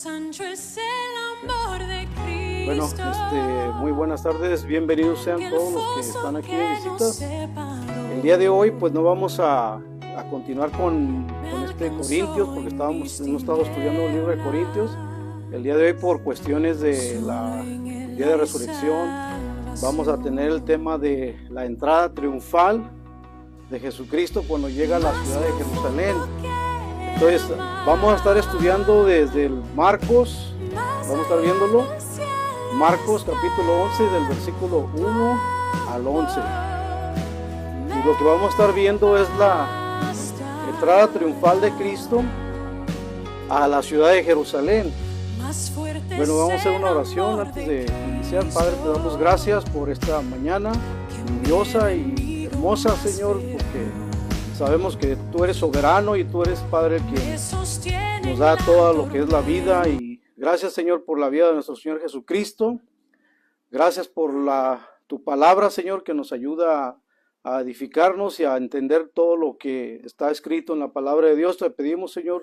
Sancho es el amor de Cristo. Bueno, muy buenas tardes, bienvenidos sean todos los que están aquí de visitas. El día de hoy pues no vamos a continuar con Corintios, porque hemos estado estudiando el libro de Corintios. El día de hoy, por cuestiones de la día de resurrección, vamos a tener el tema de la entrada triunfal de Jesucristo cuando llega a la ciudad de Jerusalén. Entonces vamos a estar estudiando desde el Marcos, vamos a estar viéndolo, Marcos capítulo 11 del versículo 1 al 11. Y lo que vamos a estar viendo es la entrada triunfal de Cristo a la ciudad de Jerusalén. Bueno, vamos a hacer una oración antes de iniciar. Padre, te damos gracias por esta mañana lluviosa y hermosa, Señor, porque sabemos que tú eres soberano y tú eres, Padre, quien nos da todo lo que es la vida. Y gracias, Señor, por la vida de nuestro Señor Jesucristo. Gracias por tu palabra, Señor, que nos ayuda a edificarnos y a entender todo lo que está escrito en la palabra de Dios. Te pedimos, Señor,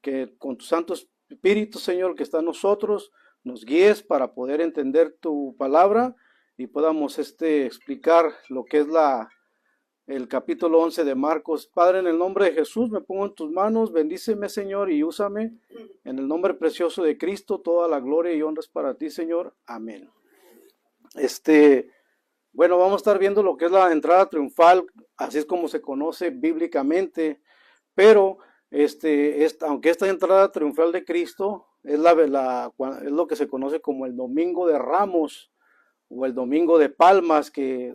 que con tu Santo Espíritu, Señor, que está en nosotros, nos guíes para poder entender tu palabra y podamos explicar lo que es el capítulo 11 de Marcos. Padre, en el nombre de Jesús me pongo en tus manos, bendíceme, Señor, y úsame. En el nombre precioso de Cristo, toda la gloria y honra es para ti, Señor. Amén. Bueno, vamos a estar viendo lo que es la entrada triunfal, así es como se conoce bíblicamente, pero aunque esta entrada triunfal de Cristo es lo que se conoce como el Domingo de Ramos o el Domingo de Palmas, que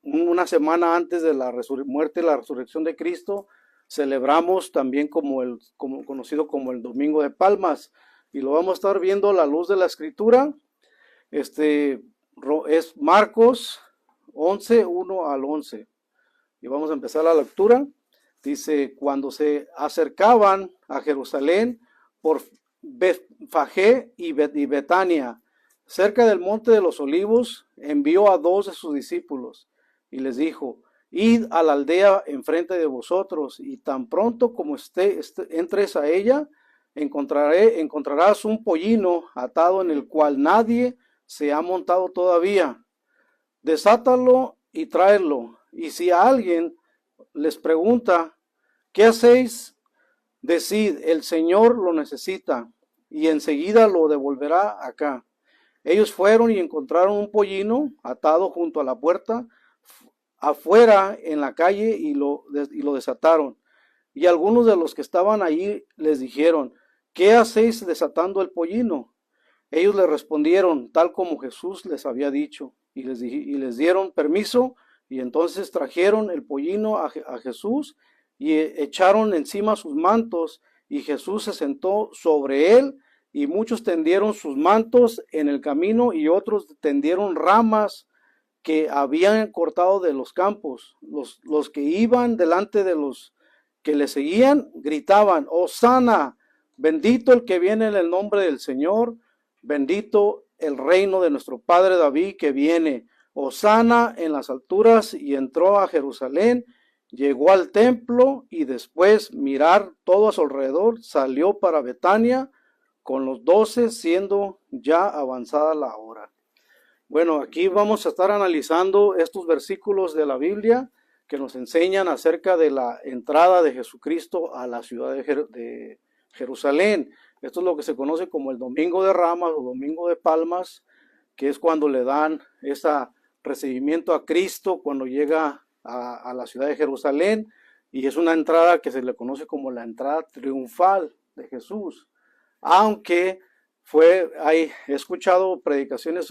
una semana antes de la muerte y la resurrección de Cristo, celebramos también como conocido como el Domingo de Palmas, y lo vamos a estar viendo a la luz de la Escritura. Es Marcos 11, 1 al 11, y vamos a empezar la lectura. Dice: cuando se acercaban a Jerusalén por Betfagé y Betania, cerca del monte de los olivos, envió a 2 de sus discípulos y les dijo: id a la aldea enfrente de vosotros, y tan pronto como entres a ella, encontrarás un pollino atado en el cual nadie se ha montado todavía. Desátalo y tráelo. Y si a alguien les pregunta: ¿qué hacéis? Decid: el Señor lo necesita, y enseguida lo devolverá acá. Ellos fueron y encontraron un pollino atado junto a la puerta, afuera en la calle, y lo desataron. Y algunos de los que estaban allí les dijeron: ¿qué hacéis desatando el pollino? Ellos le respondieron tal como Jesús les había dicho, y les dieron permiso, y entonces trajeron el pollino a Jesús y echaron encima sus mantos, y Jesús se sentó sobre él, y muchos tendieron sus mantos en el camino, y otros tendieron ramas que habían cortado de los campos. Los que iban delante de los que le seguían gritaban: Hosana, bendito el que viene en el nombre del Señor, bendito el reino de nuestro padre David que viene, Hosana en las alturas. Y entró a Jerusalén, llegó al templo, y después mirar todo a su alrededor, salió para Betania con los 12, siendo ya avanzada la hora. Bueno, aquí vamos a estar analizando estos versículos de la Biblia que nos enseñan acerca de la entrada de Jesucristo a la ciudad de Jerusalén. Esto es lo que se conoce como el Domingo de Ramos o Domingo de Palmas, que es cuando le dan ese recibimiento a Cristo cuando llega a la ciudad de Jerusalén, y es una entrada que se le conoce como la entrada triunfal de Jesús. Aunque he escuchado predicaciones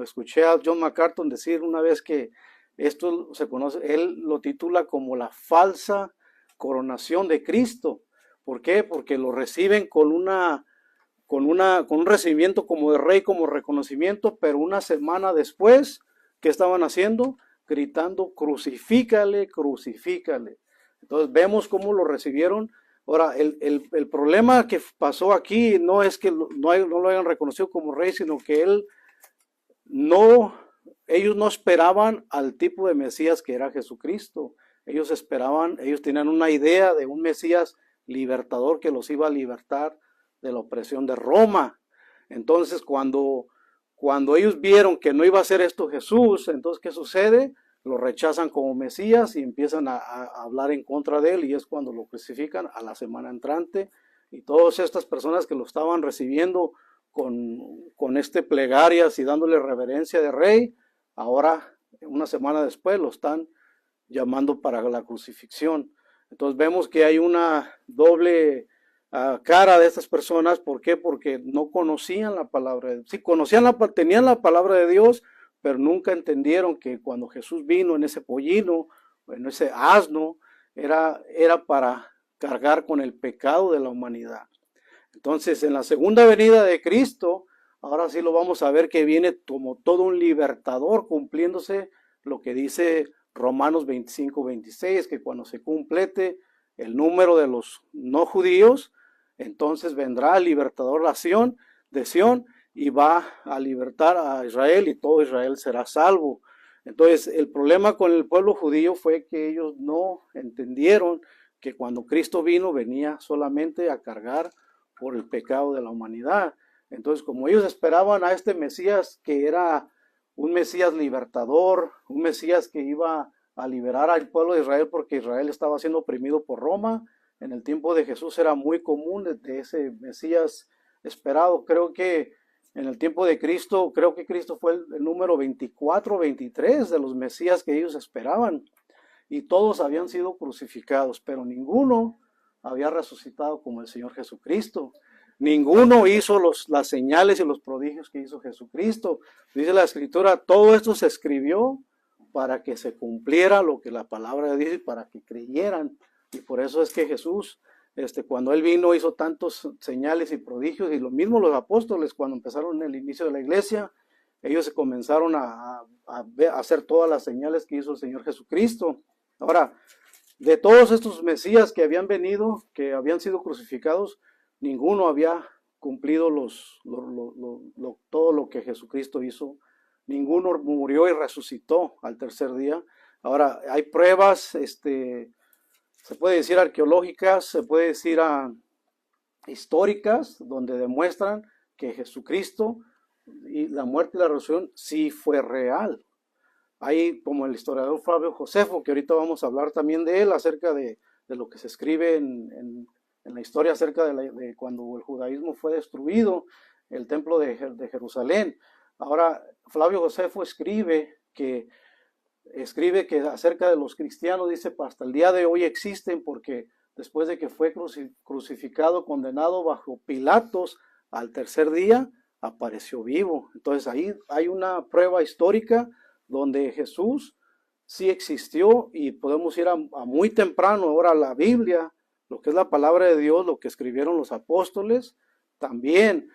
escuché a John MacArthur decir una vez que esto se conoce, él lo titula como la falsa coronación de Cristo. ¿Por qué? Porque lo reciben con un recibimiento como de rey, como reconocimiento, pero una semana después, ¿qué estaban haciendo? Gritando: crucifícale, crucifícale. Entonces vemos cómo lo recibieron. Ahora, el problema que pasó aquí no es que no lo hayan reconocido como rey, sino que ellos no esperaban al tipo de Mesías que era Jesucristo. Ellos tenían una idea de un Mesías libertador que los iba a libertar de la opresión de Roma. Entonces cuando ellos vieron que no iba a hacer esto Jesús, entonces ¿qué sucede? Lo rechazan como Mesías y empiezan a hablar en contra de él, y es cuando lo crucifican a la semana entrante. Y todas estas personas que lo estaban recibiendo con plegarias y dándole reverencia de rey, ahora una semana después lo están llamando para la crucifixión. Entonces vemos que hay una doble cara de estas personas. ¿Por qué? Porque no conocían la palabra de Dios. Sí, tenían la palabra de Dios, pero nunca entendieron que cuando Jesús vino en ese pollino, en ese asno, era para cargar con el pecado de la humanidad. Entonces, en la segunda venida de Cristo, ahora sí lo vamos a ver, que viene como todo un libertador, cumpliéndose lo que dice Romanos 25-26, que cuando se complete el número de los no judíos, entonces vendrá el libertador de Sión y va a libertar a Israel, y todo Israel será salvo. Entonces, el problema con el pueblo judío fue que ellos no entendieron que cuando Cristo vino, venía solamente a cargar por el pecado de la humanidad. Entonces, como ellos esperaban a este Mesías, que era un Mesías libertador, un Mesías que iba a liberar al pueblo de Israel, porque Israel estaba siendo oprimido por Roma, en el tiempo de Jesús era muy común de ese Mesías esperado. Creo que en el tiempo de Cristo, creo que Cristo fue el número 24, 23 de los Mesías que ellos esperaban, y todos habían sido crucificados, pero ninguno había resucitado como el Señor Jesucristo. Ninguno hizo las señales y los prodigios que hizo Jesucristo. Dice la Escritura, todo esto se escribió para que se cumpliera lo que la palabra dice, para que creyeran. Y por eso es que Jesús, cuando Él vino, hizo tantos señales y prodigios, y lo mismo los apóstoles, cuando empezaron en el inicio de la iglesia, ellos se comenzaron a hacer todas las señales que hizo el Señor Jesucristo. Ahora, de todos estos Mesías que habían venido, que habían sido crucificados, ninguno había cumplido todo lo que Jesucristo hizo. Ninguno murió y resucitó al tercer día. Ahora, hay pruebas, se puede decir arqueológicas, se puede decir históricas, donde demuestran que Jesucristo y la muerte y la resurrección sí fue real. Hay, como el historiador Flavio Josefo, que ahorita vamos a hablar también de él, acerca de lo que se escribe en la historia acerca de cuando el judaísmo fue destruido, el templo de Jerusalén. Ahora, Flavio Josefo escribe que acerca de los cristianos, dice, hasta el día de hoy existen, porque después de que fue crucificado, condenado bajo Pilatos, al tercer día apareció vivo. Entonces ahí hay una prueba histórica donde Jesús sí existió, y podemos ir a muy temprano ahora la Biblia, lo que es la palabra de Dios, lo que escribieron los apóstoles, también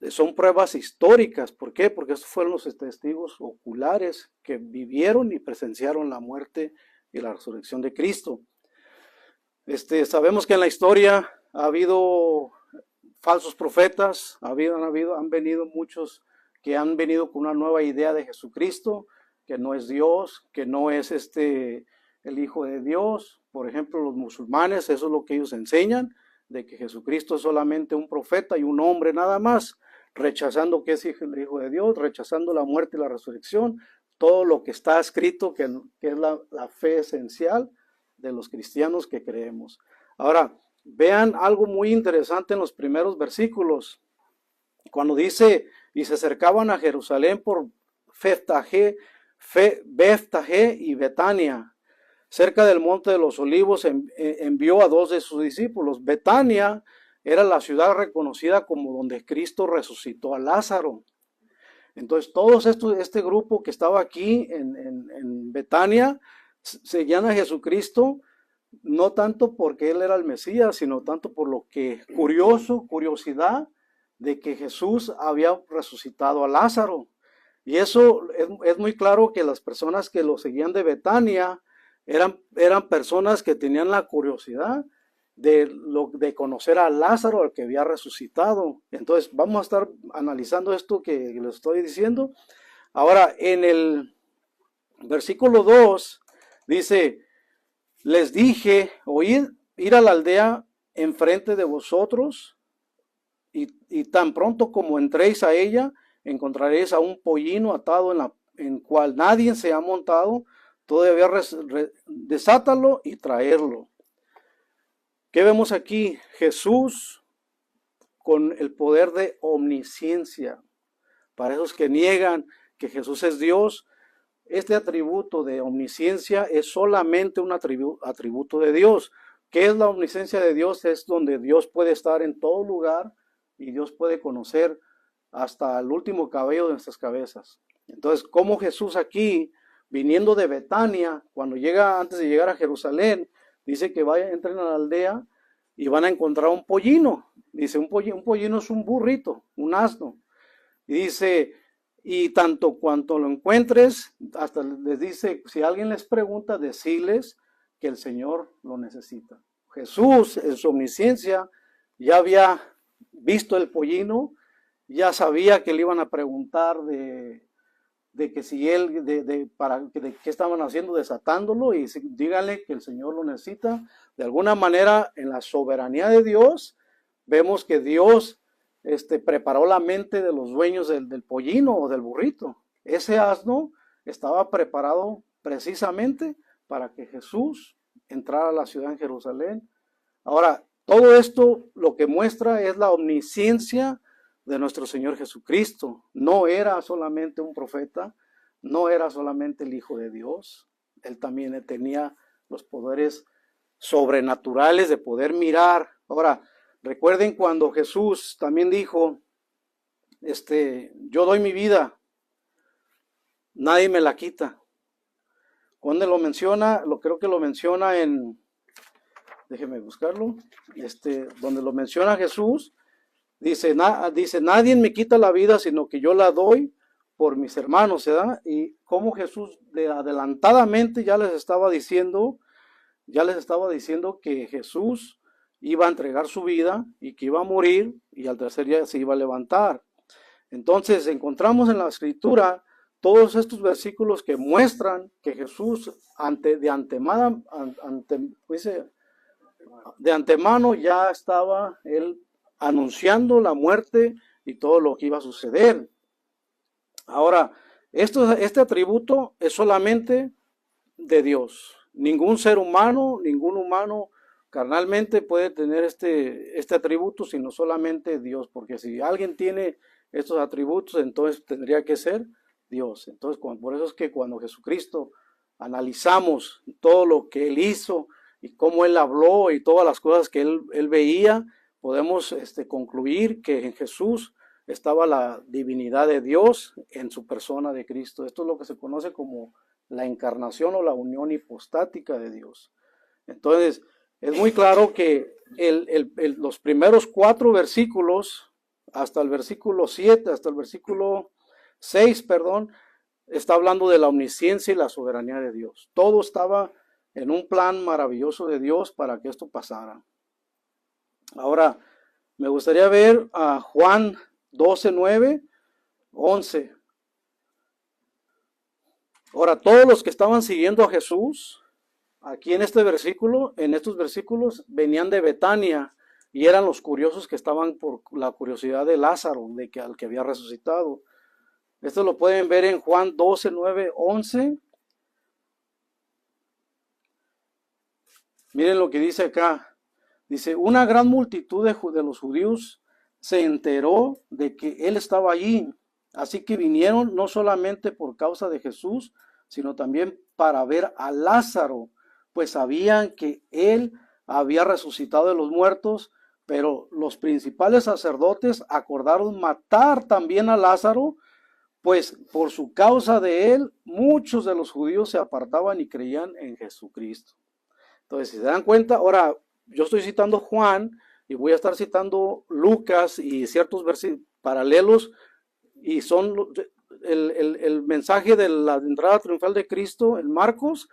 son pruebas históricas. ¿Por qué? Porque estos fueron los testigos oculares que vivieron y presenciaron la muerte y la resurrección de Cristo. Sabemos que en la historia ha habido falsos profetas, han venido muchos que han venido con una nueva idea de Jesucristo, que no es Dios, que no es el Hijo de Dios. Por ejemplo, los musulmanes, eso es lo que ellos enseñan, de que Jesucristo es solamente un profeta y un hombre nada más, rechazando que es el Hijo de Dios, rechazando la muerte y la resurrección, todo lo que está escrito, que es la fe esencial de los cristianos que creemos. Ahora, vean algo muy interesante en los primeros versículos, cuando dice, y se acercaban a Jerusalén por Betfagé y Betania, cerca del monte de los olivos, envió a 2 de sus discípulos. Betania era la ciudad reconocida como donde Cristo resucitó a Lázaro. Entonces todos este grupo que estaba aquí en Betania seguían a Jesucristo, no tanto porque Él era el Mesías, sino tanto por lo que curiosidad de que Jesús había resucitado a Lázaro. Y eso es muy claro, que las personas que lo seguían de Betania eran personas que tenían la curiosidad de conocer a Lázaro, al que había resucitado. Entonces vamos a estar analizando esto que les estoy diciendo. Ahora, en el versículo 2 dice, les dije, oíd, ir a la aldea enfrente de vosotros, y tan pronto como entréis a ella, encontraréis a un pollino atado en cual nadie se ha montado, todavía desátalo y traerlo. ¿Qué vemos aquí? Jesús con el poder de omnisciencia. Para esos que niegan que Jesús es Dios, este atributo de omnisciencia es solamente un atributo de Dios. ¿Qué es la omnisciencia de Dios? Es donde Dios puede estar en todo lugar y Dios puede conocer hasta el último cabello de nuestras cabezas. Entonces, como Jesús aquí, viniendo de Betania, cuando llega, antes de llegar a Jerusalén, dice que entren a la aldea y van a encontrar un pollino. Dice, un pollino es un burrito, un asno. Y dice, y tanto cuanto lo encuentres, hasta les dice, si alguien les pregunta, decirles que el Señor lo necesita. Jesús, en su omnisciencia, ya había visto el pollino, ya sabía que le iban a preguntar de que si él, de qué estaban haciendo, desatándolo, y díganle que el Señor lo necesita. De alguna manera, en la soberanía de Dios, vemos que Dios preparó la mente de los dueños del pollino o del burrito. Ese asno estaba preparado precisamente para que Jesús entrara a la ciudad en Jerusalén. Ahora, todo esto lo que muestra es la omnisciencia de nuestro Señor Jesucristo. No era solamente un profeta, no era solamente el Hijo de Dios. Él también tenía los poderes sobrenaturales de poder mirar. Ahora, recuerden cuando Jesús también dijo, yo doy mi vida, nadie me la quita. Cuando lo menciona, creo que lo menciona en, déjeme buscarlo, donde lo menciona Jesús, dice, nadie me quita la vida, sino que yo la doy por mis hermanos, ¿verdad? Y como Jesús adelantadamente ya les estaba diciendo que Jesús iba a entregar su vida y que iba a morir y al tercer día se iba a levantar. Entonces encontramos en la escritura todos estos versículos que muestran que Jesús de antemano ya estaba él anunciando la muerte y todo lo que iba a suceder. Ahora, este atributo es solamente de Dios. Ningún ser humano, ningún humano carnalmente puede tener este atributo, sino solamente Dios, porque si alguien tiene estos atributos, entonces tendría que ser Dios. Entonces, por eso es que cuando Jesucristo analizamos todo lo que Él hizo y cómo Él habló y todas las cosas que Él veía, podemos concluir que en Jesús estaba la divinidad de Dios en su persona de Cristo. Esto es lo que se conoce como la encarnación o la unión hipostática de Dios. Entonces, es muy claro que los primeros 4 versículos, hasta el versículo 7, hasta el versículo 6, está hablando de la omnisciencia y la soberanía de Dios. Todo estaba en un plan maravilloso de Dios para que esto pasara. Ahora, me gustaría ver a Juan 12, 9, 11. Ahora, todos los que estaban siguiendo a Jesús, aquí en estos versículos, venían de Betania y eran los curiosos que estaban por la curiosidad de Lázaro, al que había resucitado. Esto lo pueden ver en Juan 12, 9, 11. Miren lo que dice acá. Dice, una gran multitud de los judíos se enteró de que él estaba allí. Así que vinieron no solamente por causa de Jesús, sino también para ver a Lázaro, pues sabían que él había resucitado de los muertos, pero los principales sacerdotes acordaron matar también a Lázaro, pues por su causa de él, muchos de los judíos se apartaban y creían en Jesucristo. Entonces, si se dan cuenta, ahora yo estoy citando Juan y voy a estar citando Lucas y ciertos versículos paralelos, y son el mensaje de la entrada triunfal de Cristo en Marcos,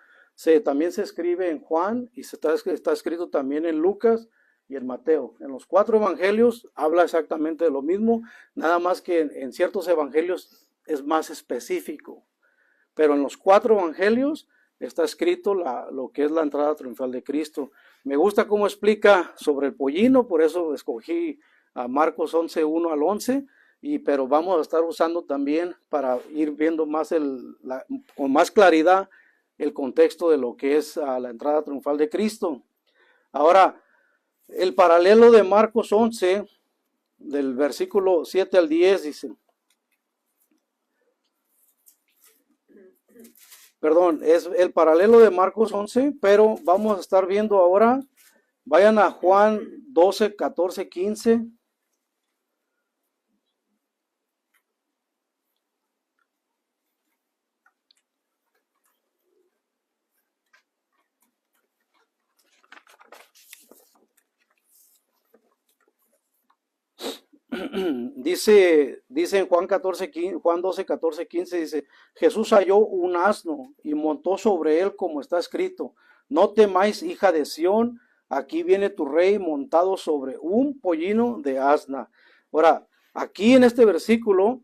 también se escribe en Juan y está escrito también en Lucas y en Mateo. En los 4 evangelios habla exactamente de lo mismo, nada más que en ciertos evangelios es más específico, pero en los 4 evangelios está escrito lo que es la entrada triunfal de Cristo. Me gusta cómo explica sobre el pollino, por eso escogí a Marcos 11, 1 al 11, pero vamos a estar usando también para ir viendo más con más claridad el contexto de lo que es la entrada triunfal de Cristo. Ahora, el paralelo de Marcos 11, del versículo 7 al 10, dice, perdón, es el paralelo de Marcos 11, pero vamos a estar viendo ahora, vayan a Juan 12, 14, 15. Dice en Juan 12, 14, 15, dice, Jesús halló un asno y montó sobre él como está escrito, no temáis, hija de Sión, aquí viene tu rey montado sobre un pollino de asna. Ahora, aquí en este versículo,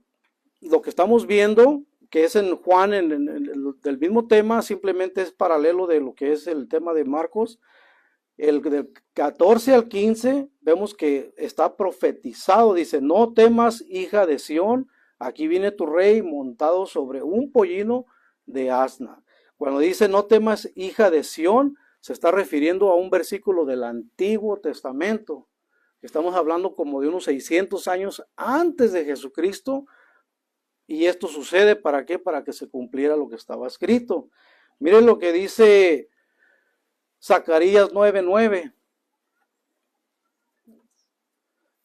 lo que estamos viendo, que es en Juan, del mismo tema, simplemente es paralelo de lo que es el tema de Marcos. El del 14 al 15 vemos que está profetizado, dice, no temas, hija de Sión, aquí viene tu rey montado sobre un pollino de asna. Cuando dice no temas, hija de Sión, se está refiriendo a un versículo del Antiguo Testamento. Estamos hablando como de unos 600 años antes de Jesucristo, y esto sucede ¿para qué? Para que se cumpliera lo que estaba escrito. Miren lo que dice Zacarías 9:9.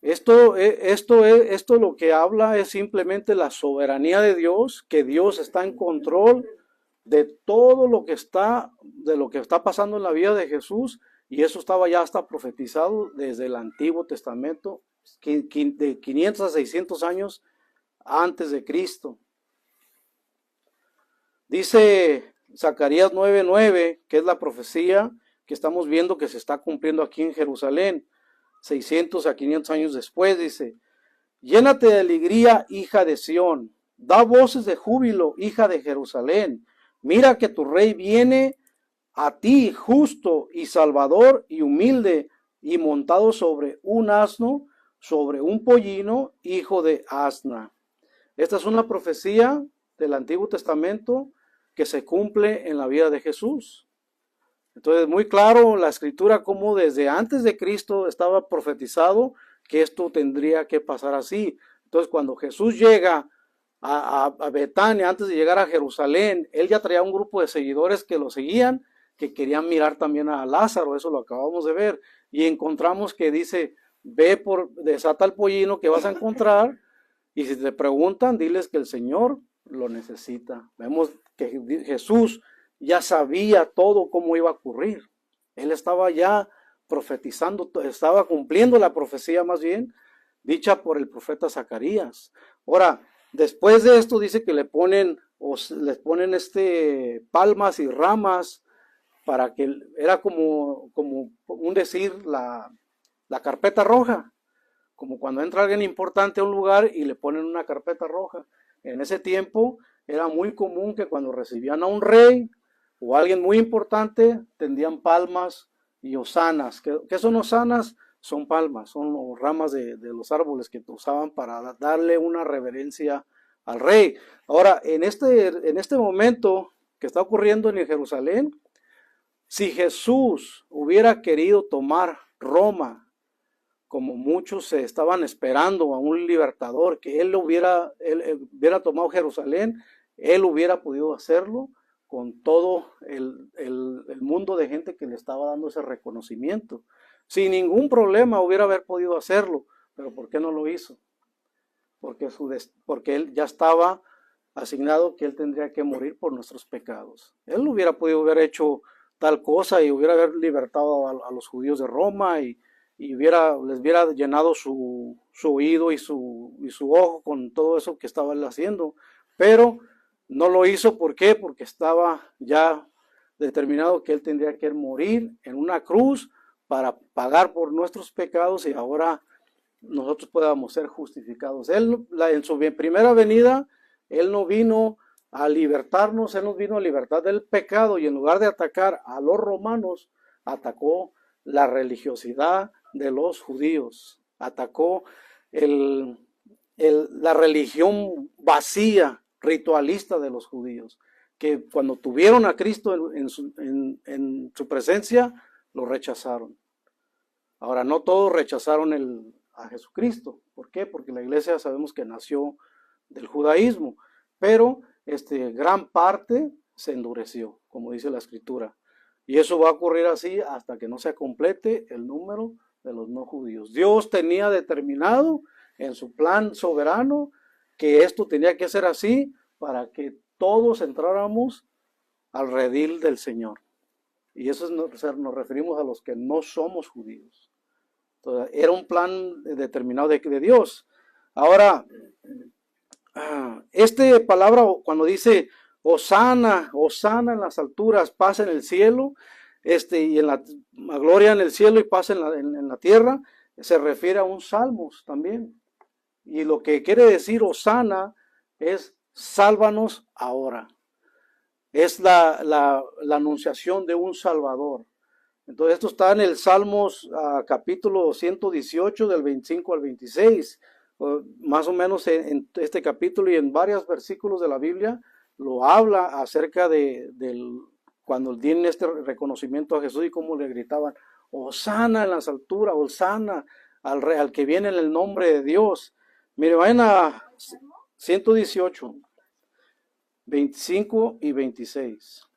Esto lo que habla es simplemente la soberanía de Dios, que Dios está en control de todo lo que está pasando en la vida de Jesús, y eso ya está profetizado desde el Antiguo Testamento, de 500 a 600 años antes de Cristo. Dice Zacarías 9:9, que es la profecía que estamos viendo que se está cumpliendo aquí en Jerusalén, 600 a 500 años después, dice, llénate de alegría, hija de Sión, da voces de júbilo, hija de Jerusalén, mira que tu rey viene a ti, justo y salvador y humilde, y montado sobre un asno, sobre un pollino, hijo de asna. Esta es una profecía del Antiguo Testamento que se cumple en la vida de Jesús. Entonces, muy claro la escritura como desde antes de Cristo estaba profetizado que esto tendría que pasar así. Entonces, cuando Jesús llega a Betania, antes de llegar a Jerusalén, él ya traía un grupo de seguidores que lo seguían, que querían mirar también a Lázaro, eso lo acabamos de ver, y encontramos que dice, desata el pollino que vas a encontrar, y si te preguntan, diles que el Señor lo necesita. Vemos que Jesús ya sabía todo cómo iba a ocurrir. Él estaba ya profetizando, estaba cumpliendo la profecía más bien, dicha por el profeta Zacarías. Ahora, después de esto dice que les ponen palmas y ramas, para que era como un decir la carpeta roja, como cuando entra alguien importante a un lugar y le ponen una carpeta roja. En ese tiempo era muy común que cuando recibían a un rey o a alguien muy importante, tendían palmas y hosanas. ¿Qué son hosanas? Son palmas, son ramas de los árboles que usaban para darle una reverencia al rey. Ahora, en este momento que está ocurriendo en Jerusalén, si Jesús hubiera querido tomar Roma, como muchos se estaban esperando a un libertador, que él hubiera tomado Jerusalén, él hubiera podido hacerlo con todo el mundo de gente que le estaba dando ese reconocimiento. Sin ningún problema haber podido hacerlo, pero ¿por qué no lo hizo? Porque él ya estaba asignado que él tendría que morir por nuestros pecados. Él hubiera podido haber hecho tal cosa y haber libertado a los judíos de Roma y les hubiera llenado su oído y su ojo con todo eso que estaba él haciendo, pero no lo hizo. ¿Por qué? Porque estaba ya determinado que él tendría que morir en una cruz para pagar por nuestros pecados y ahora nosotros podamos ser justificados. Él, en su primera venida, él no vino a libertarnos, él nos vino a libertar del pecado, y en lugar de atacar a los romanos, atacó la religiosidad de los judíos. atacó la religión vacía, ritualista de los judíos, que cuando tuvieron a Cristo en su presencia, lo rechazaron. Ahora, no todos rechazaron a Jesucristo. ¿Por qué? Porque la iglesia sabemos que nació del judaísmo, pero gran parte se endureció, como dice la Escritura. Y eso va a ocurrir así hasta que no se complete el número de los no judíos. Dios tenía determinado en su plan soberano que esto tenía que ser así para que todos entráramos al redil del Señor. Y eso nos referimos a los que no somos judíos. Entonces, era un plan determinado de Dios. Ahora, palabra cuando dice Hosana, Hosana en las alturas, paz en el cielo, y en la gloria en el cielo y paz en la tierra, se refiere a un salmos también. Y lo que quiere decir Hosana es sálvanos ahora. Es la anunciación de un Salvador. Entonces esto está en el Salmos capítulo 118 del 25 al 26. Más o menos en este capítulo y en varios versículos de la Biblia lo habla acerca cuando tienen este reconocimiento a Jesús y cómo le gritaban, Hosana en las alturas, Hosana al que viene en el nombre de Dios. Mire, vayan a 118, 25 y 26.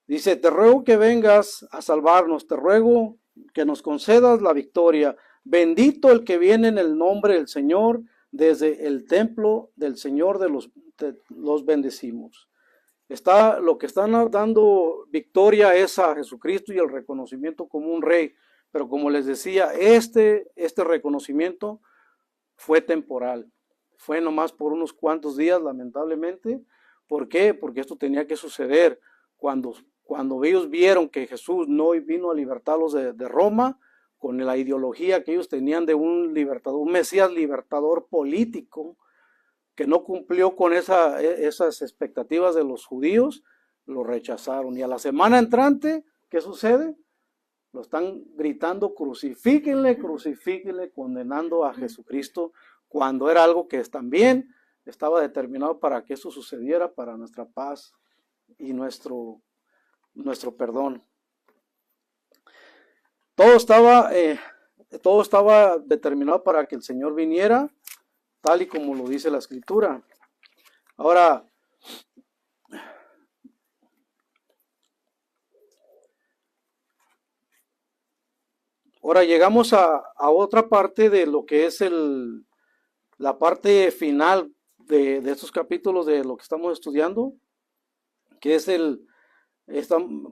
Dice, te ruego que vengas a salvarnos, te ruego que nos concedas la victoria. Bendito el que viene en el nombre del Señor, desde el templo del Señor los bendecimos. Lo que están dando victoria es a Jesucristo y el reconocimiento como un rey. Pero como les decía, este reconocimiento fue temporal. Fue nomás por unos cuantos días, lamentablemente. ¿Por qué? Porque esto tenía que suceder cuando ellos vieron que Jesús no vino a libertarlos de Roma, con la ideología que ellos tenían de un Mesías libertador político, que no cumplió con esas expectativas de los judíos, lo rechazaron. Y a la semana entrante, ¿qué sucede? Lo están gritando, crucifíquenle, crucifíquenle, condenando a Jesucristo, cuando era algo que también estaba determinado para que eso sucediera, para nuestra paz y nuestro perdón. Todo estaba determinado para que el Señor viniera, tal y como lo dice la Escritura. Ahora, llegamos a otra parte de lo que es la parte final de estos capítulos de lo que estamos estudiando, que es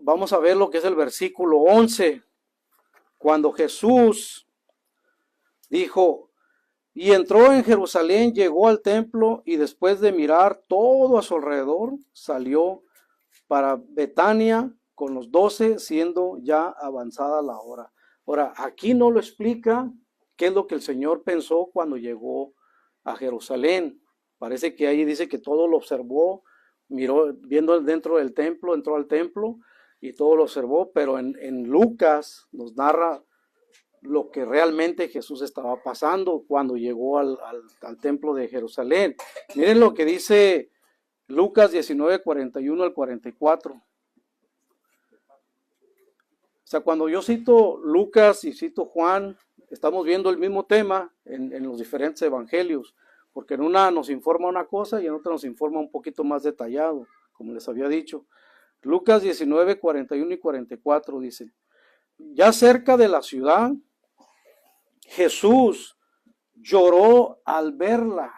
vamos a ver lo que es el versículo 11, cuando Jesús dijo, y entró en Jerusalén, llegó al templo y después de mirar todo a su alrededor, salió para Betania con los 12, siendo ya avanzada la hora. Ahora, aquí no lo explica qué es lo que el Señor pensó cuando llegó a Jerusalén. Parece que ahí dice que todo lo observó, miró, viendo dentro del templo, entró al templo y todo lo observó, pero en Lucas nos narra lo que realmente Jesús estaba pasando cuando llegó al templo de Jerusalén. Miren lo que dice Lucas 19, 41 al 44. O sea, cuando yo cito Lucas y cito Juan, estamos viendo el mismo tema en los diferentes evangelios, porque en una nos informa una cosa y en otra nos informa un poquito más detallado, como les había dicho. Lucas 19, 41 y 44 dice, ya cerca de la ciudad, Jesús lloró al verla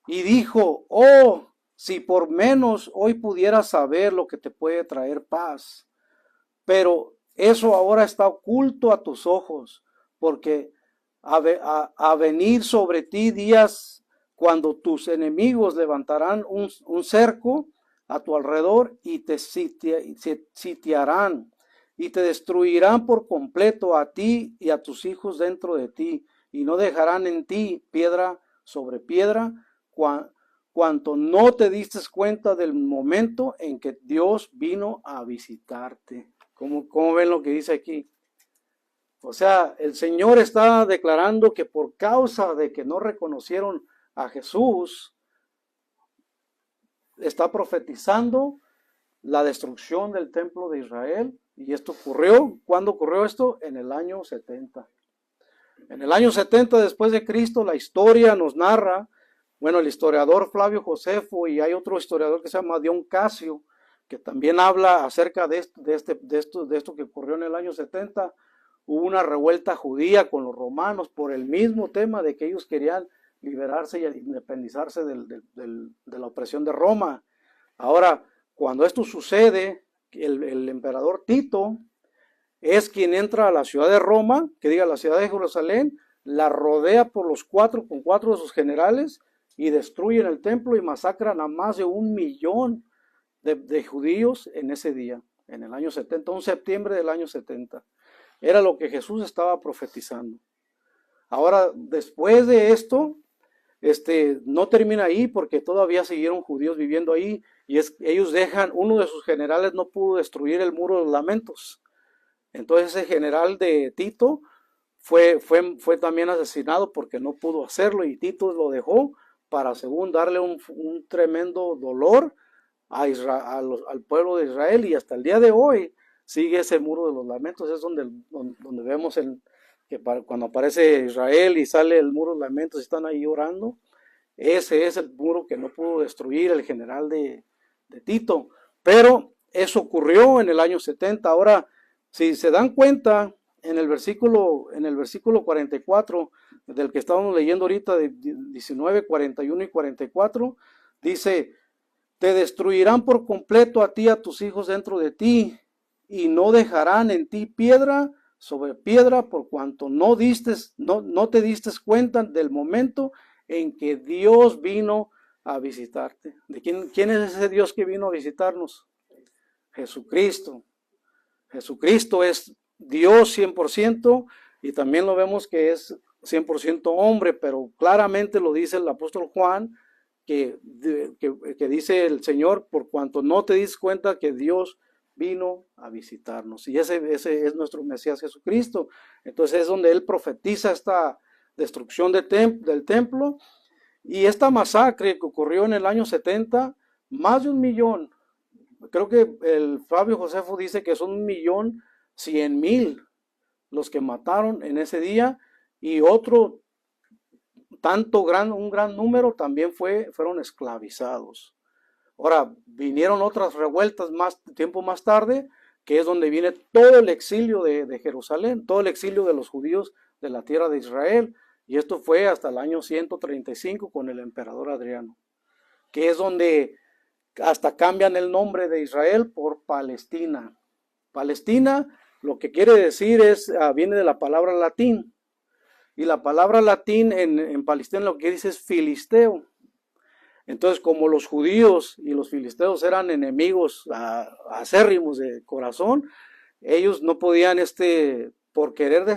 y dijo, oh, si por menos hoy pudieras saber lo que te puede traer paz, pero eso ahora está oculto a tus ojos, porque a venir sobre ti días cuando tus enemigos levantarán un cerco a tu alrededor y te sitiarán y te destruirán por completo a ti y a tus hijos dentro de ti, y no dejarán en ti piedra sobre piedra, cuanto no te diste cuenta del momento en que Dios vino a visitarte. ¿Cómo ven lo que dice aquí? O sea, el Señor está declarando que por causa de que no reconocieron a Jesús, está profetizando la destrucción del templo de Israel. Y esto ocurrió, ¿cuándo ocurrió esto? En el año 70. En el año 70 después de Cristo, la historia nos narra, bueno, el historiador Flavio Josefo, y hay otro historiador que se llama Dion Casio, que también habla acerca de esto que ocurrió en el año 70. Hubo una revuelta judía con los romanos por el mismo tema de que ellos querían liberarse y independizarse de la opresión de Roma. Ahora, cuando esto sucede, el emperador Tito es quien entra a la ciudad de Roma, que diga la ciudad de Jerusalén, la rodea por los con cuatro de sus generales y destruyen el templo y masacran a más de 1 millón de judíos en ese día, en el año 70, un septiembre del año 70. Era lo que Jesús estaba profetizando. Ahora, después de esto, no termina ahí porque todavía siguieron judíos viviendo ahí y ellos dejan, uno de sus generales no pudo destruir el muro de los lamentos. Entonces ese general de Tito fue también asesinado porque no pudo hacerlo y Tito lo dejó para, según, darle un tremendo dolor al pueblo de Israel, y hasta el día de hoy sigue ese muro de los lamentos. Es donde vemos que cuando aparece Israel y sale el muro de los lamentos y están ahí orando. Ese es el muro que no pudo destruir el general de Tito, pero eso ocurrió en el año 70. Ahora, si se dan cuenta, en el versículo 44 del que estábamos leyendo ahorita, de 19, 41 y 44, dice: te destruirán por completo a ti, a tus hijos dentro de ti, y no dejarán en ti piedra sobre piedra, por cuanto no te diste cuenta del momento en que Dios vino a visitarte. ¿De quién es ese Dios que vino a visitarnos? Jesucristo. Jesucristo es Dios 100%, y también lo vemos que es 100% hombre, pero claramente lo dice el apóstol Juan, que dice el Señor: por cuanto no te diste cuenta que Dios vino a visitarnos. Y ese es nuestro Mesías Jesucristo. Entonces es donde él profetiza esta destrucción del templo y esta masacre que ocurrió en el año 70, más de 1 millón. Creo que el Flavio Josefo dice que son 1.100.000 los que mataron en ese día, y un gran número también fueron esclavizados. Ahora, vinieron otras revueltas tiempo más tarde, que es donde viene todo el exilio de Jerusalén, todo el exilio de los judíos de la tierra de Israel, y esto fue hasta el año 135 con el emperador Adriano, que es donde hasta cambian el nombre de Israel por Palestina. Palestina, lo que quiere decir viene de la palabra latín, y la palabra latín en Palestina lo que dice es filisteo. Entonces, como los judíos y los filisteos eran enemigos acérrimos de corazón, ellos no podían por querer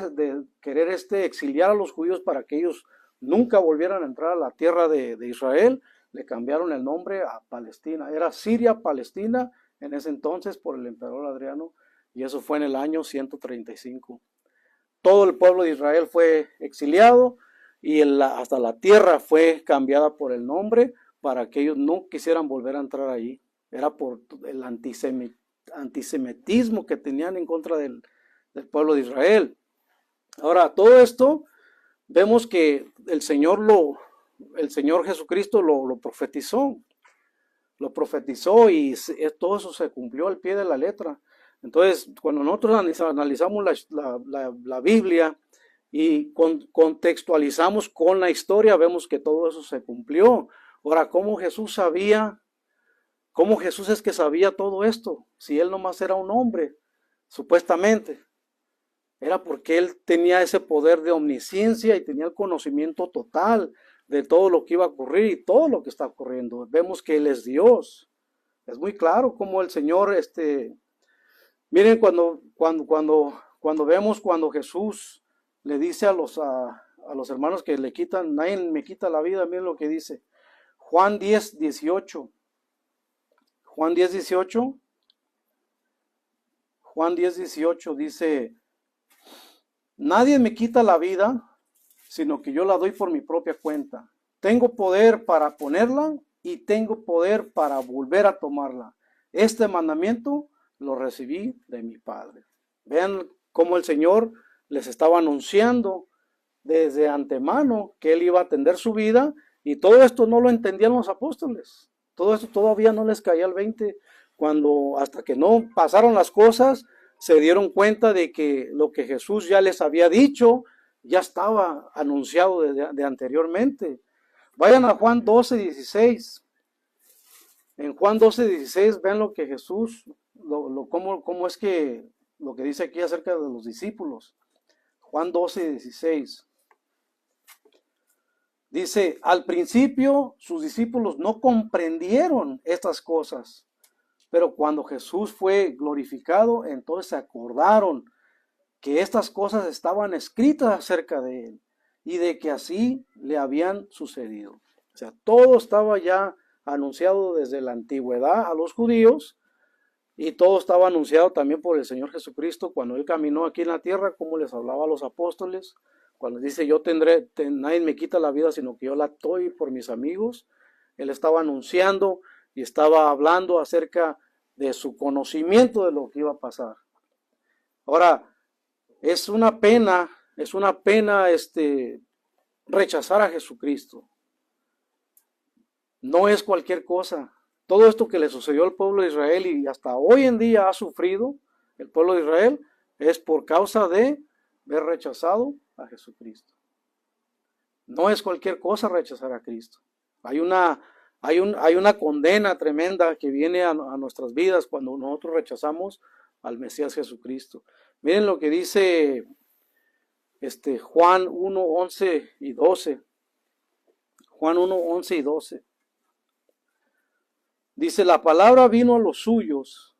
exiliar a los judíos para que ellos nunca volvieran a entrar a la tierra de Israel, le cambiaron el nombre a Palestina. Era Siria Palestina en ese entonces por el emperador Adriano, y eso fue en el año 135. Todo el pueblo de Israel fue exiliado y hasta la tierra fue cambiada por el nombre para que ellos no quisieran volver a entrar ahí. Era por el antisemitismo que tenían en contra del pueblo de Israel. Ahora, todo esto vemos que el Señor Jesucristo lo profetizó. Lo profetizó y todo eso se cumplió al pie de la letra. Entonces, cuando nosotros analizamos la Biblia y contextualizamos con la historia, vemos que todo eso se cumplió. Ahora, ¿cómo Jesús es que sabía todo esto? Si él nomás era un hombre, supuestamente. Era porque él tenía ese poder de omnisciencia y tenía el conocimiento total de todo lo que iba a ocurrir y todo lo que está ocurriendo. Vemos que él es Dios. Es muy claro cómo el Señor, miren cuando vemos cuando Jesús le dice a los hermanos que le quitan, nadie me quita la vida, miren lo que dice. Juan 10, 18. Juan 10, 18. Juan 10, 18 dice: nadie me quita la vida, sino que yo la doy por mi propia cuenta. Tengo poder para ponerla y tengo poder para volver a tomarla. Este mandamiento lo recibí de mi Padre. Vean cómo el Señor les estaba anunciando desde antemano que Él iba a atender su vida, y todo esto no lo entendían los apóstoles. Todo esto todavía no les caía el 20, cuando hasta que no pasaron las cosas, se dieron cuenta de que lo que Jesús ya les había dicho ya estaba anunciado de anteriormente. Vayan a Juan 12:16. En Juan 12:16 vean lo que Jesús, cómo es que lo que dice aquí acerca de los discípulos. Juan 12:16. Dice, al principio sus discípulos no comprendieron estas cosas, pero cuando Jesús fue glorificado, entonces se acordaron que estas cosas estaban escritas acerca de él y de que así le habían sucedido. O sea, todo estaba ya anunciado desde la antigüedad a los judíos, y todo estaba anunciado también por el Señor Jesucristo cuando Él caminó aquí en la tierra, como les hablaba a los apóstoles, cuando dice nadie me quita la vida, sino que yo la doy por mis amigos. Él estaba anunciando y estaba hablando acerca de su conocimiento de lo que iba a pasar. Ahora, es una pena rechazar a Jesucristo. No es cualquier cosa. Todo esto que le sucedió al pueblo de Israel y hasta hoy en día ha sufrido el pueblo de Israel es por causa de haber rechazado a Jesucristo. No es cualquier cosa rechazar a Cristo. Hay una condena tremenda que viene a nuestras vidas cuando nosotros rechazamos al Mesías Jesucristo. Miren lo que dice Juan 1:11 y 12. Juan 1:11 y 12. Dice, la palabra vino a los suyos,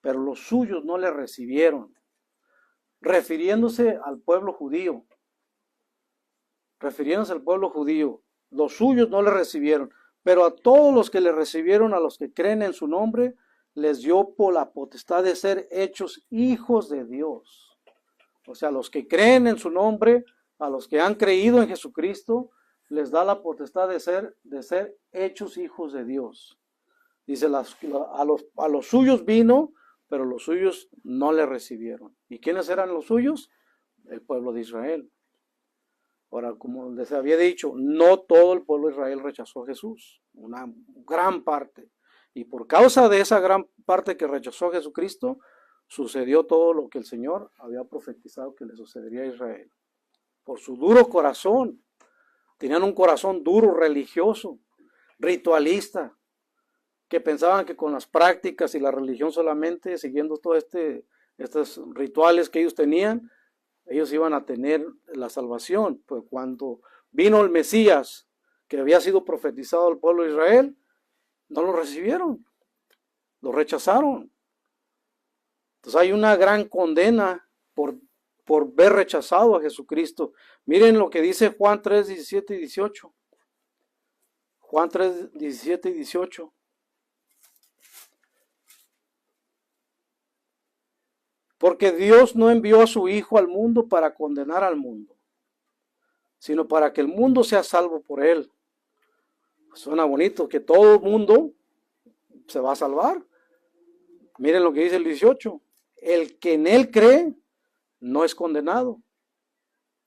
pero los suyos no le recibieron. Refiriéndose al pueblo judío. Los suyos no le recibieron, pero a todos los que le recibieron, a los que creen en su nombre, les dio por la potestad de ser hechos hijos de Dios. O sea, a los que creen en su nombre, a los que han creído en Jesucristo, les da la potestad de ser hechos hijos de Dios. Dice, a los suyos vino, pero los suyos no le recibieron. ¿Y quiénes eran los suyos? El pueblo de Israel. Ahora, como les había dicho, no todo el pueblo de Israel rechazó a Jesús, una gran parte. Y por causa de esa gran parte que rechazó a Jesucristo, sucedió todo lo que el Señor había profetizado que le sucedería a Israel. Por su duro corazón, tenían un corazón duro, religioso, ritualista, que pensaban que con las prácticas y la religión solamente, siguiendo todos estos rituales que ellos tenían, ellos iban a tener la salvación. Pues cuando vino el Mesías, que había sido profetizado al pueblo de Israel, no lo recibieron, lo rechazaron. Entonces hay una gran condena por ver rechazado a Jesucristo. Miren lo que dice Juan 3:17 y 18. Juan 3:17 y 18. Porque Dios no envió a su Hijo al mundo para condenar al mundo, sino para que el mundo sea salvo por él. Suena bonito que todo el mundo se va a salvar. Miren lo que dice el 18. El que en él cree no es condenado.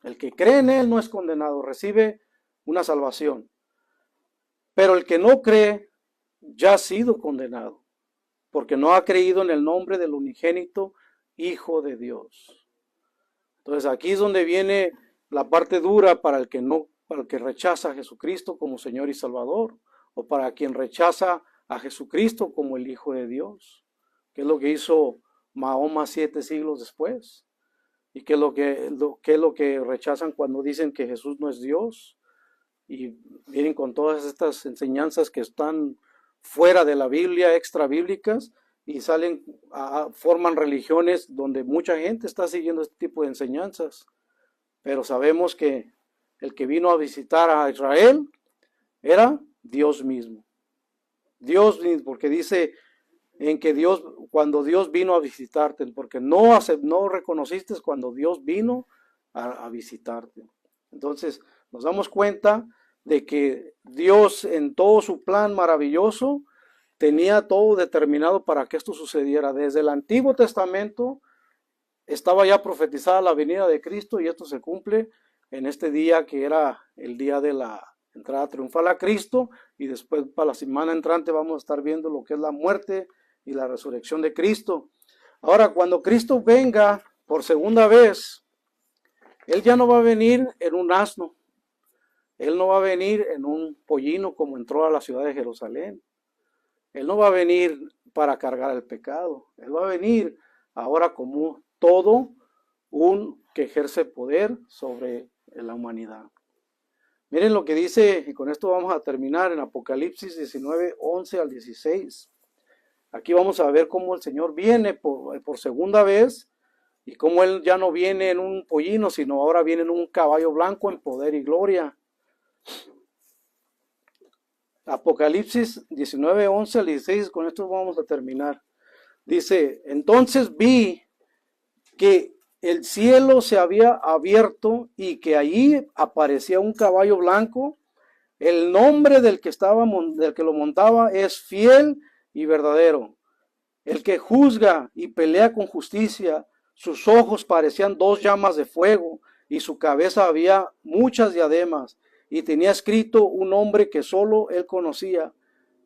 El que cree en él no es condenado, recibe una salvación. Pero el que no cree ya ha sido condenado, porque no ha creído en el nombre del unigénito Hijo de Dios. Entonces aquí es donde viene la parte dura para el que rechaza a Jesucristo como Señor y Salvador, o para quien rechaza a Jesucristo como el Hijo de Dios, que es lo que hizo Mahoma 7 siglos después, y que es lo que rechazan cuando dicen que Jesús no es Dios, y vienen con todas estas enseñanzas que están fuera de la Biblia, extra bíblicas, y forman religiones donde mucha gente está siguiendo este tipo de enseñanzas. Pero sabemos que el que vino a visitar a Israel era Dios mismo. Dios mismo, porque dice en que cuando Dios vino a visitarte, porque no reconociste cuando Dios vino a visitarte. Entonces nos damos cuenta de que Dios en todo su plan maravilloso tenía todo determinado para que esto sucediera. Desde el Antiguo Testamento estaba ya profetizada la venida de Cristo y esto se cumple en este día que era el día de la entrada triunfal a Cristo, y después para la semana entrante vamos a estar viendo lo que es la muerte y la resurrección de Cristo. Ahora, cuando Cristo venga por segunda vez, Él ya no va a venir en un asno, Él no va a venir en un pollino como entró a la ciudad de Jerusalén. Él no va a venir para cargar el pecado. Él va a venir ahora como todo un que ejerce poder sobre la humanidad. Miren lo que dice, y con esto vamos a terminar, en Apocalipsis 19, 11 al 16. Aquí vamos a ver cómo el Señor viene por segunda vez, y cómo Él ya no viene en un pollino, sino ahora viene en un caballo blanco en poder y gloria. Apocalipsis 19, 11 al 16, con esto vamos a terminar. Dice, entonces vi que el cielo se había abierto y que allí aparecía un caballo blanco. El nombre del que lo montaba es Fiel y Verdadero. El que juzga y pelea con justicia. Sus ojos parecían dos llamas de fuego y su cabeza había muchas diademas. Y tenía escrito un nombre que solo él conocía.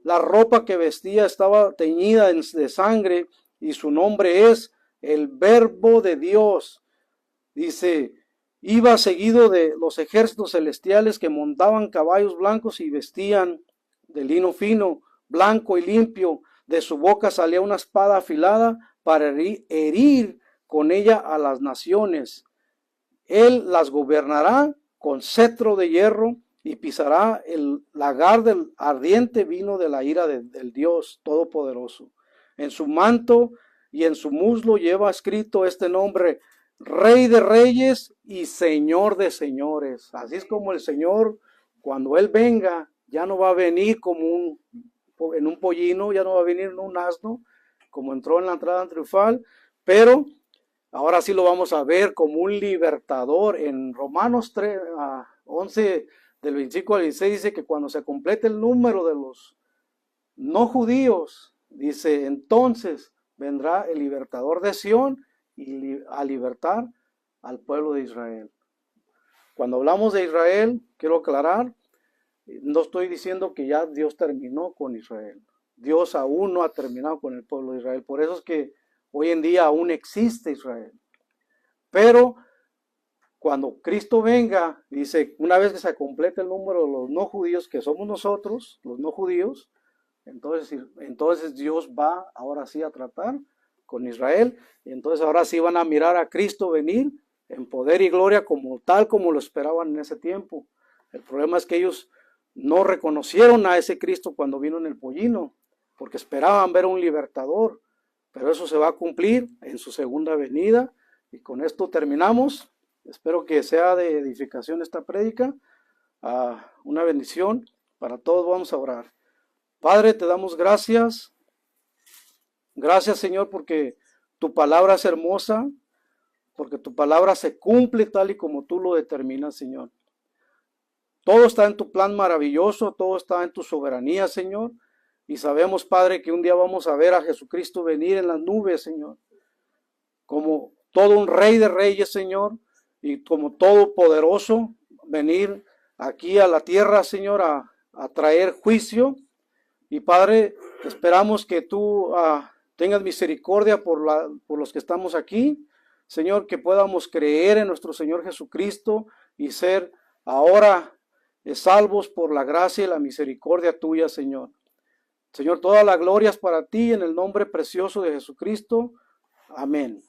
La ropa que vestía estaba teñida de sangre y su nombre es el Verbo de Dios. Dice, iba seguido de los ejércitos celestiales que montaban caballos blancos y vestían de lino fino, blanco y limpio. De su boca salía una espada afilada para herir con ella a las naciones. Él las gobernará con cetro de hierro y pisará el lagar del ardiente vino de la ira del Dios Todopoderoso. En su manto y en su muslo lleva escrito este nombre, Rey de Reyes y Señor de Señores. Así es como el Señor, cuando Él venga, ya no va a venir como en un pollino, ya no va a venir en un asno, como entró en la entrada triunfal, pero ahora sí lo vamos a ver como un libertador. En Romanos 3, 11, del 25 al 16, dice que cuando se complete el número de los no judíos, dice, entonces vendrá el libertador de Sión y a libertar al pueblo de Israel. Cuando hablamos de Israel, quiero aclarar, no estoy diciendo que ya Dios terminó con Israel. Dios aún no ha terminado con el pueblo de Israel. Por eso es que hoy en día aún existe Israel. Pero cuando Cristo venga, dice, una vez que se complete el número de los no judíos, que somos nosotros, los no judíos, entonces Dios va ahora sí a tratar con Israel, y entonces ahora sí van a mirar a Cristo venir en poder y gloria tal como lo esperaban en ese tiempo. El problema es que ellos no reconocieron a ese Cristo cuando vino en el pollino, porque esperaban ver a un libertador, pero eso se va a cumplir en su segunda venida. Y con esto terminamos. Espero que sea de edificación esta prédica, una bendición para todos. Vamos a orar. Padre, te damos gracias. Gracias, Señor, porque tu palabra es hermosa, porque tu palabra se cumple tal y como tú lo determinas, Señor. Todo está en tu plan maravilloso, todo está en tu soberanía, Señor. Y sabemos, Padre, que un día vamos a ver a Jesucristo venir en las nubes, Señor, como todo un Rey de Reyes, Señor, y como todopoderoso, venir aquí a la tierra, Señor, a traer juicio. Y Padre, esperamos que tú tengas misericordia por los que estamos aquí, Señor, que podamos creer en nuestro Señor Jesucristo y ser ahora salvos por la gracia y la misericordia tuya, Señor. Señor, toda la gloria es para ti en el nombre precioso de Jesucristo. Amén.